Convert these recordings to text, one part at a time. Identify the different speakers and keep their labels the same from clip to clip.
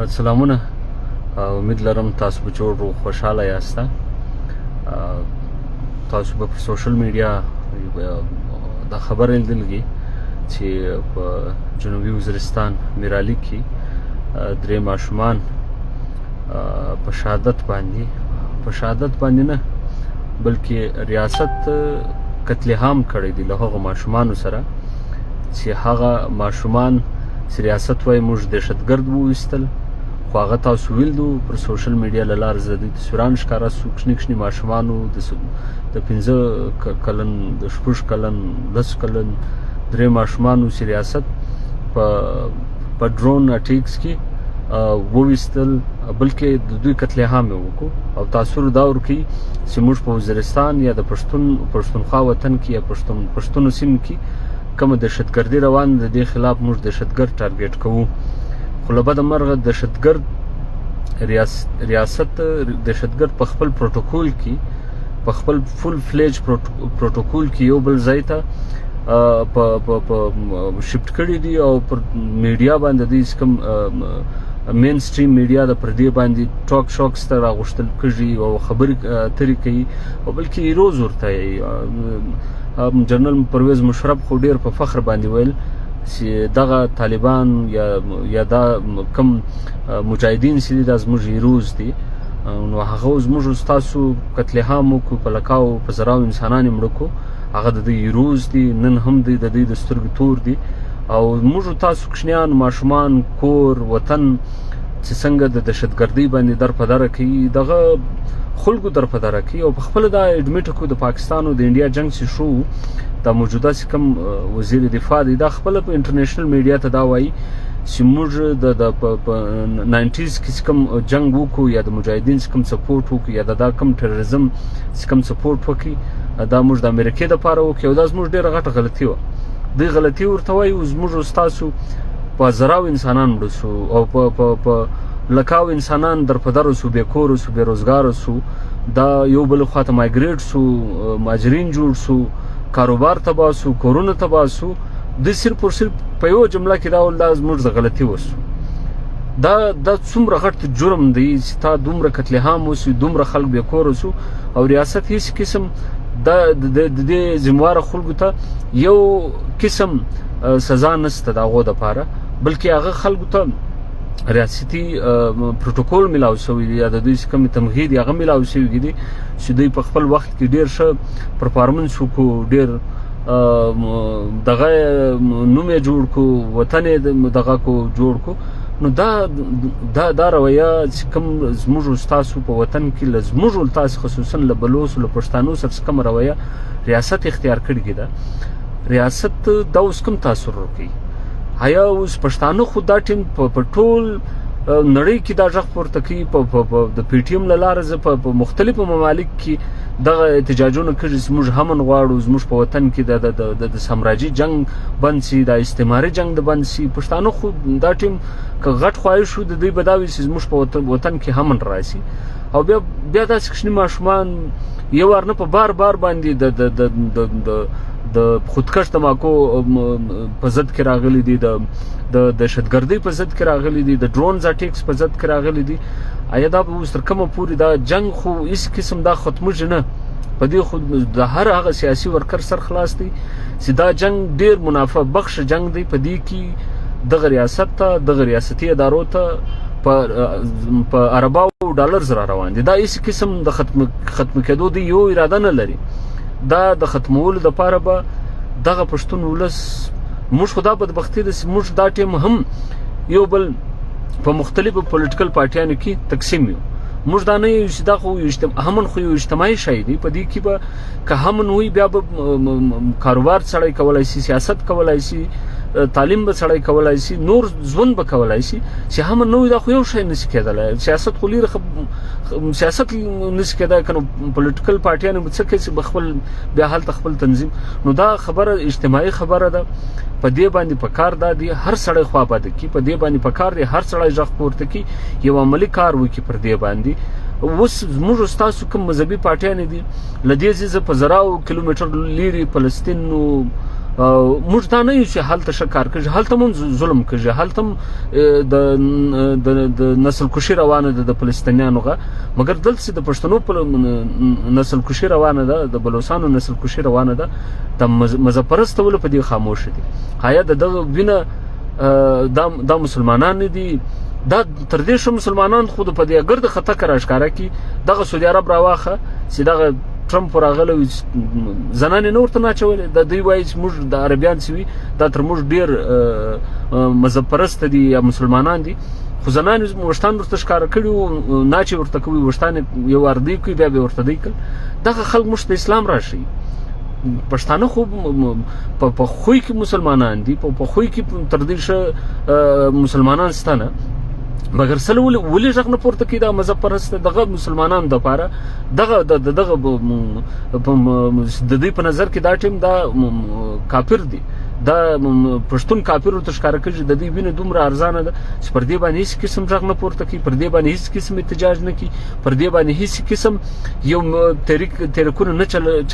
Speaker 1: سلامونه. امید لرم تاسو به جوړ او خوشاله یاست. تاسو به په سوشل میډیا دا خبر لیدلږي چې په جنوبي وزیرستان میرالی کې درې ماشومان په شهادت باندې نه بلکې ریاست قتل عام کړی دی له هغو ماشومانو سره چې هغه ماشومان چې ریاست وایي موږ دهشتګرد وویستل، خو هغه تاسو ویلدو پر سوشل میډیا له لارې زه د تصویران ښکاره سو کوچني ماشومانو د 15 کلن د 6 کلن 10 کلن درې ماشومانو چې ریاست په ډرون اټیکس کې وویستل، بلکې د دوی قتل عام یې وکړو. او تاثر دا ورکوي چې موږ په وزیرستان یا د پښتونخوا وطن کې یا پښتونو سیمې کې کومه دهشتګردي روان د دې خلاف موږ دهشتګرد ټارګېټ کوو. خو له بده مرغه دهشتګرد ریاست دهشتګرد په خپل پروتوکول کې په خپل فول فلیج پروتوکول کې یو بل ځای ته په شفټ کړي دي او پر میډیا باندې د کوم مین سټریم میډیا د پر دې باندې ټاک شوکس ته راغوښتل کېږي او خبرې اترې کوي، او بلکې ایروز ورته جنرال پرویز مشرف خو ډېر په فخر باندې ویل چې دغه طالبان یا دا کم مجاهدین چې دي دا زموږ هیروز دي، نو هغه زموږ ستاسو قتل عام وکړو، په لکاو په زراو انسانان یې مړه کړو، هغه د دوی هیروز دي، نن هم دی د دوی د سترګو تور دي. او موږ تاسو کوچنیان ماشومان کور وطن چې څنګه د دهشتګردۍ باندې در په دره کوي دغه خلکو در په دره کوي. او په خپله دا اډمیټ کړو د پاکستان او د انډیا جنګ چې شو دا موجوده چې کوم وزیر دفاع دی دا خپله په انټرنیشنل میډیا ته دا وایي چې موږ د 90s کې کوم جنګ وکړو یا د مجاهدین کوم سپورټ وکړو یا دا کوم ټیرریزم کوم سپورټ وکړي دا موږ د امریکې دپاره وکړو، او دا زموږ ډېره غټه غلطي وه. دوی غلطي ورته وایي زموږ ستاسو په زراو انسانان مړه سو او په لکاو انسانان در په درو سو، بې کوره سو، بې روزګاره سو، دا یو بل خواته مایګریټ سو، مهاجرین جوړ سو، کاروبار تباه سو، کورونه تباه سو. دوی صرف او صرف په یو جمله کې دا ول دا زموږ د غلطي وسو. دا څومره غټ جرم دی چې تا دومره قتل عام وسو، دومره خلک بې کوره سو، او ریاست هیڅ قسم د دې ذمواره خلکو ته یو قسم سزا نشته د هغو دپاره، بلکې هغه خلکو ته ریاستي پروتوکول میلاو شوی دی یا د دوی چې کوم تمهید هغه میلاو شوي دي چې دوی په خپل وخت کې ډېر ښه پرفارمنس وکړو، ډېر دغه نوم یې جوړ کړو، وطن یې دغه کو جوړ کړو. نو دا رویه چې کوم زموږ ستاسو په وطن کې له زموږ تاسو خصوصا له بلوڅو له پښتنو سره کوم رویه ریاست اختیار کړې ده، ریاست دا اوس کوم تاثر ورکوي؟ آیا اوس پښتانه خو دا ټیم په ټول نړۍ کې دا غږ پورته کوي؟ د پی ټی ایم له لارې زه په مختلفو ممالک کې دغه احتجاجونه کړي چې موږ امن غواړو، زموږ په وطن کې د سامراجي جنګ بند شي، د استعماري جنګ د بند شي. پښتانه خو دا ټیم که غټ خواهش وو د دوی به دا وي چې زموږ په وطن کې امن راشي. او بیا داسې کوچني ماشومان یو وار نه په بار باندې د خودکش تماکو په ضد کې راغلي دي، د دهشتګردۍ په ضد کې راغلي دي، د ډرونز اټیکس په ضد کې راغلي دي. آیا دا به اوس تر کومه پورې دا جنګ خو هېڅ قسم دا ختمېږي نه؟ په دې خو د هر هغه سیاسي ورکر سر خلاص دی چې دا جنګ ډېر منافع بخش جنګ دی. په دې کې دغه ریاست ته دغه ریاستي ادارو ته په ارباو ډالرز را روان دي. دا هېڅ قسم د ختم کېدو دی یو اراده نه لري. دا د ختمولو دپاره به دغه پښتون ولس موږ خو دا بدبختي ده چې موږ دا ټیم هم یو بل په مختلفو پولیټیکل پارټیانو کې تقسیم یو. موږ دا نه یو چې دا خو همن خو یو اجتماعي شی دی، په دې کې به که همن وي بیا به کاروبار سړی کولی شي، سیاست کولی شي، تعلیم به سړی کولی شي، نور ژوند به کولی شي. چې همن نه وي دا خو یو شی نشي کېدلی. سیاست خو لیره سیاست نشي کېدای، که نو پولیټیکل پارټیانو به څه کوي چې به خپل بیا هلته خپل تنظیم. نو دا خبره اجتماعي خبره ده، په دې باندې پکار دا دی هر سړی خواباده کړي، په دې باندې پکار دی هر سړی غږ پورته کړي، یو عملي کار وکړي پر دې باندې. اوس زموږ ستاسو کوم مذهبي پارټیانې دي له دې ځایه په زراو کیلومتر لیرې فلسطین موږ دا نه یو چې هلته ښه کار کوي، هلته هم ظلم کوي، هلته هم د نسل کشي روانه ده د فلسطینیانو غا، مګر دلته چې د پښتنو په نسل کشي روانه ده، د بلوچستانو نسل کشي روانه ده، د مذهب پرسته ول په دې خاموش دي. حیا دغه وینه دا مسلمانان دي، دا تر دې شو مسلمانان خود په دې ګرد خطا کړه ښکارا کی دغه سعودي عرب راواخه چې دغه ټرمپ راغله زنانې نور ته ناچولې، د دوی وایي چې موږ د عربیان سوي دا تر موږ ډیر مذهب پرست دي یا مسلمانان دي، خو زنانې وشتان ورته ښکاره کړي وو، ناچې ورته کوي، وشتان یو اردی کوي بیا به ورته دی کړ. دغه خلک موږ ته اسلام راشي. پښتانه خو په خوی کې مسلمانان دي، په خوی کې تر دې ښه مسلمانان ستانه، مګر سره ولې غږ نه پورته کړي دا مذهب پرست دغه مسلمانانو دپاره، دغه د دوی په نظر کې دا ټیم دا کافر دي، دا پښتون کافر ورته ښکاره کوي. د دې وینه دومره ارزانه ده چې پر دې باندې هیڅ قسم غږ نه پورته کوي، پر دې باندې هیڅ قسم احتجاج نه کوي، پر دې باندې هیڅ قسم یو تحریکونه نه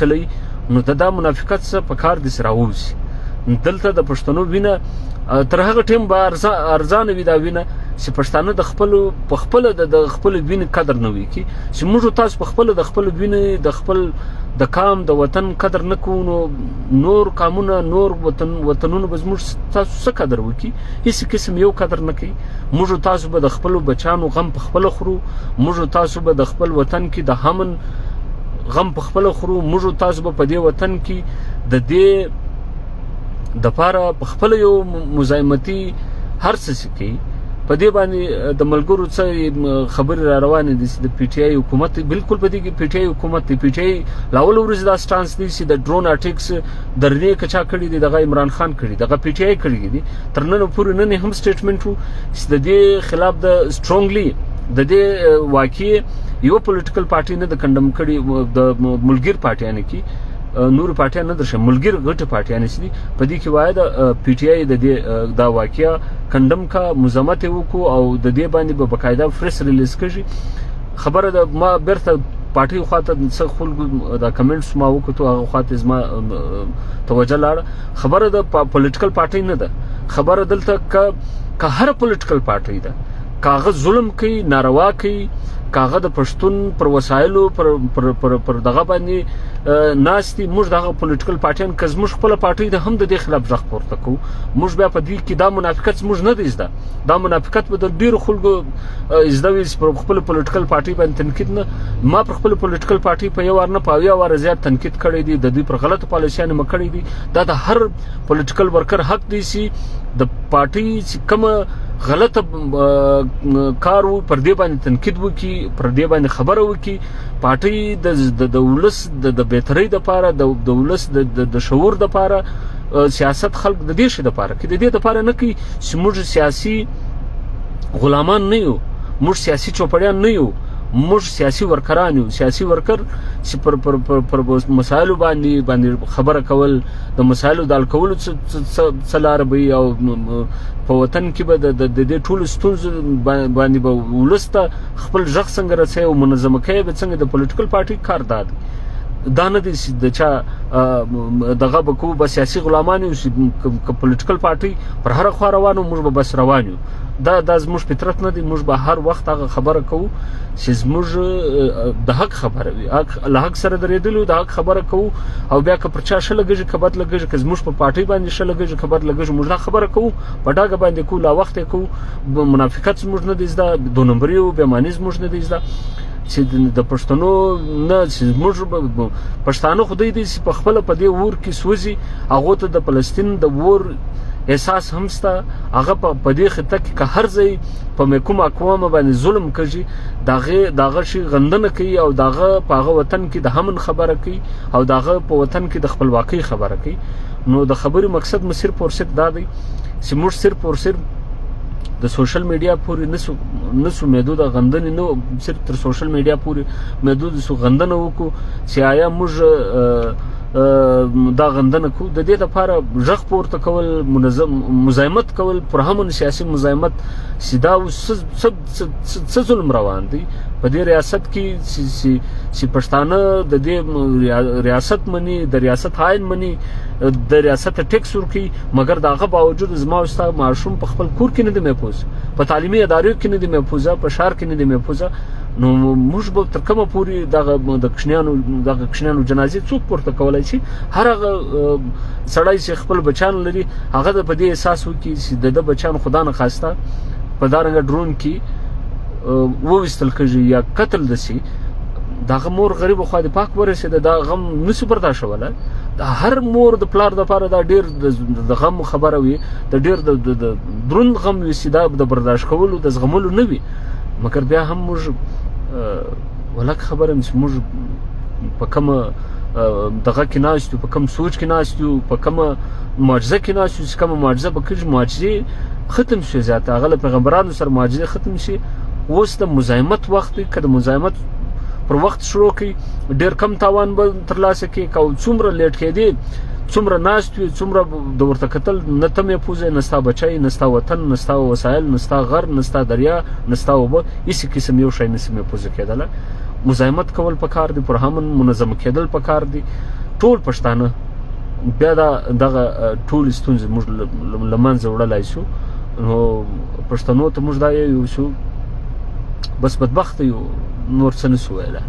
Speaker 1: چلوي. نو دا منافقت څه په کار دي سره راوځي. دلته د پښتنو وینه تر هغه ټیم به ارزانه وي دا وینه چې پښتانه د خپل وینې قدر نه وي کی چې موږ تاسو په خپل د خپل وینې د خپل د کام د وطن قدر نه کوو، نو نور قامونه نور وطنونه به موږ تاسو څه قدر وکي؟ هیڅ قسم یو قدر نه کوي. موږ تاسو به د خپل بچانو غم په خپل خورو، موږ تاسو به د خپل وطن کې د همن غم په خپل خورو، موږ تاسو به په دې وطن کې د دې د پاره په خپل یو مزاحمتي هر څه کوي. په دې باندې د ملګرو څه خبرې را روانې دي چې د پی ټی آی حکومت بالکل په دې کې پی ټی آی حکومت دی، پی ټی آی لاول ورځ دا سټانس دی چې د ډرون اټیکس درنې کچا کړی دی، دغه عمران خان کړی، دغه پی ټی آی کړی دی. تر نن پورې نن هم سټیټمنټ وو چې د دې خلاف د سټرونګلی د دې واقعي یو پولیټیکل پارټي نه د کندم کړي، د ملګر پارټیانه کې نور پارټیان نه درشه ملګر غټه پارټیانه سي په دې کې وایي د پی ټی آی د دې دا واقعیا کندم کا مزامت وکړو او د دې باندې به باقاعده پریس ریلیز کړي. خبره د ما برته پارټي خواته څه خلکو دا کمنټس ما وکړو، هغه خواته زما توجه لاړه. خبره د پولیټیکل پارټي نه ده، خبره دلته که هر پولیټیکل پارټي ده کاغه ظلم کوي، ناروا کوي، کاغه د پښتون پر وسایلو پر دغه باندې ناستي. موږ دغه پولیټیکل پارټیان که زموږ خپل پارټي ده هم د دې خلاف غږ پورته کوو. موږ بیا په دې کې دا منافقت موږ نه دی زده، دا منافقت به د ډیرو خلکو زده وي پر خپل پولیټیکل پارټي باندې تنقید نه. ما پر خپل پولیټیکل پارټي په یو وار نه په اویا واره زیات تنقید کړی دی، د دوی پر غلطو پالیسیانو مې کړی دی. دا د هر پولیټیکل ورکر حق دی چې د پارټي چې کومه غلطه کار وو پر دې باندې تنقید وکي، پر دې باندې خبره وکي. پارټي د ولس د بهترۍ لپاره، د ولس د شعور لپاره سیاست خلق د دې شي لپاره کې د دې لپاره نه کوي چې موږ سیاسي غلامان نه یو، موږ سیاسي چوپړیان نه یو، موږ سیاسي ورکران یو. سیاسي ورکر چې پر مسایلو باندې خبره کول، د مسایلو د حل کولو څه لاره به او په وطن کې به د دې ټولو ستونزو باندې به ولس ته خپل غږ څنګه رسوي او منظمه کوي به څنګه د پولیټیکل پارټي کار دا نه دی چې د چا دغه به کوو به سیاسي غلامان یو چې پولیټیکل پارټي پر هره خوا روان موږ به بس روان یو. دا زموږ فطرت نه دی. موږ به هر وخت هغه خبره کوو چې زموږ د حق خبره وي، له حق سره درېدلو د حق خبره کوو. او بیا که پر چا ښه لګېږي که بد لګېږي، که زموږ په پارټۍ باندې ښه لګېږي که بد لګېږي، موږ دا خبره کوو، په ډاګه باندې کوو، لا وخت یې کوو. منافقت زموږ نه دی زده، دو نمبري او بېماني زموږ نه دی زده چې د پښتنو نه چې موږ پښتانه خدای دې چې په خپله په دې اور کې سوځي. هغو ته د فلسطین د اور احساس هم شته. هغه په دې خطه کې که هر ځای په کوم اقوامو باندې ظلم کوي، دغه شي غندنه کوي او دغه په هغه وطن کې د همن خبره کوي او دغه په وطن کې د خپلواکۍ خبره کوي. نو د خبرې مقصد مو صرف او صرف دا دی چې موږ صرف او صرف د سوشل میډیا پورې نسو محدود غندنې نه، صرف تر سوشل میډیا پورې محدود سو غندنه وکړو چې آیا موږ دا غندنه کو. د دې لپاره غږ پورته کول، مزاحمت کول، پر همون سیاسي مزاحمت سیدا څه ظلم روان دی. په په دې ریاست کې چې پښتانه د دې ریاست مني، د ریاست آئین مني، د ریاست ټیکس ورکوي، مګر دغه باوجود زما او ستا ماشوم په خپل کور کې نه دی محفوظ، په تعلیمي ادارو کې نه دی محفوظ، په ښار کې نه دی محفوظ. نو موږ به تر کومه پورې د کښنیانو جنازې څوک پورته کولی شي؟ هر هغه سړی چې خپل بچیان لري هغه د په دې احساس وکړي چې د بچیان خدا نه خواسته په دارنګه ډرون کې وویستل کېږي یا قتل دسي، دغه مور غریب خو د پاک ورسېده، دا غم نشي برداشتولی. د هر مور د پلار دپاره دا ډېر د غم خبره وي، د ډېر د دروند غم وي چې دا د برداشت کولو د زغملو نه وي. مګر بیا هم موږ ولک خبره یم چې موږ په کومه دغه کې ناست یو، په کوم سوچ کې ناست یو، په کومه معجزه کې ناست یو چې کومه معجزه به کېږي. معجزې ختم شي، زیاته هغه له پیغمبرانو سره معجزې ختم شي. اوس د مزاحمت وخت دی، که د مزاحمت پر وخت شروع کړي ډېر کم تاوان به ترلاسه کړي. که څومره لیټ کېدې، څومره ناست وي، څومره د ورته کتل، نه ته محفوظ یې، نه ستا بچی، نه ستا وطن، نه ستا وسایل، نه ستا غر، نه ستا دریا، نه ستا اوبه، هېڅ قسم یو شی نسي محفوظه کېدلی. مزاحمت کول پکار دي، پر امن منظم کېدل پکار دي. ټول پښتانه بیا دغه ټولې ستونزې موږ له منځه وړلی شو. نو پښتنو ته موږ دا یو شو، بس بدبخته یو، نور څه نسو ویلی.